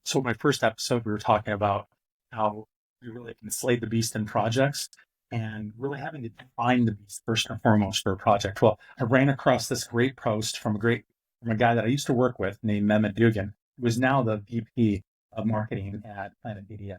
So my first episode, we were talking about how we really can slay the beast in projects and really having to define the beast first and foremost for a project. Well, I ran across this great post from a guy that I used to work with named Mehmet Dugan, who is now the VP of marketing at Planet Media.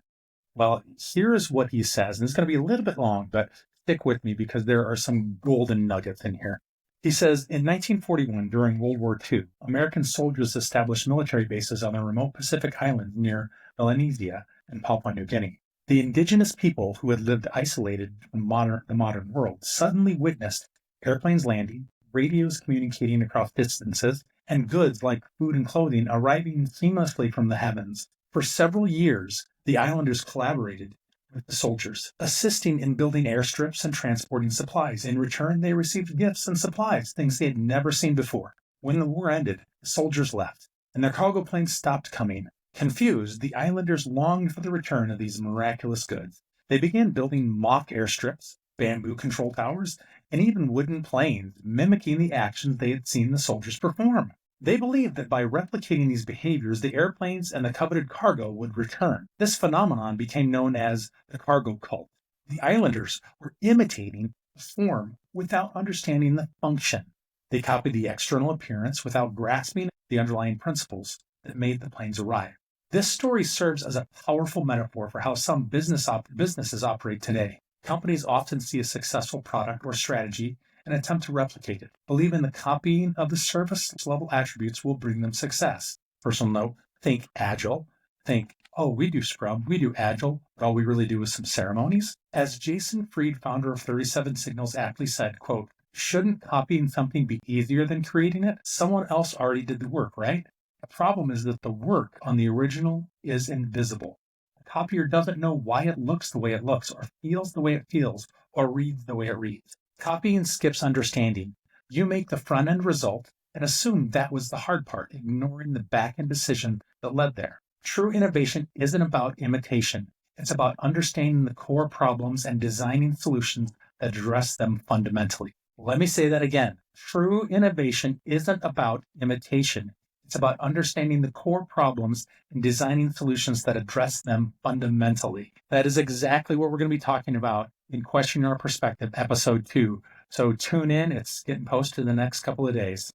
Well, here's what he says, and it's going to be a little bit long, but stick with me because there are some golden nuggets in here. He says in 1941, during World War II, American soldiers established military bases on the remote Pacific islands near Melanesia and Papua New Guinea. The indigenous people who had lived isolated from the modern world suddenly witnessed airplanes landing, radios communicating across distances, and goods like food and clothing arriving seamlessly from the heavens. For several years, the islanders collaborated with the soldiers, assisting in building airstrips and transporting supplies. In return, they received gifts and supplies, things they had never seen before. When the war ended, the soldiers left, and their cargo planes stopped coming. Confused, the islanders longed for the return of these miraculous goods. They began building mock airstrips, bamboo control towers, and even wooden planes, mimicking the actions they had seen the soldiers perform. They believed that by replicating these behaviors, the airplanes and the coveted cargo would return. This phenomenon became known as the cargo cult. The islanders were imitating the form without understanding the function. They copied the external appearance without grasping the underlying principles that made the planes arrive. This story serves as a powerful metaphor for how some businesses operate today. Companies often see a successful product or strategy and attempt to replicate it, believing the copying of the service level attributes will bring them success. Personal note, think agile, think, oh, we do Scrum, we do agile, but all we really do is some ceremonies. As Jason Fried, founder of 37 Signals, aptly said, quote, shouldn't copying something be easier than creating it? Someone else already did the work, right? The problem is that the work on the original is invisible. The copier doesn't know why it looks the way it looks, or feels the way it feels, or reads the way it reads. Copying skips understanding. You make the front end result and assume that was the hard part, ignoring the back end decision that led there. True innovation isn't about imitation. It's about understanding the core problems and designing solutions that address them fundamentally. Let me say that again. True innovation isn't about imitation. It's about understanding the core problems and designing solutions that address them fundamentally. That is exactly what we're going to be talking about in Questioning Our Perspective, episode 2. So tune in. It's getting posted in the next couple of days.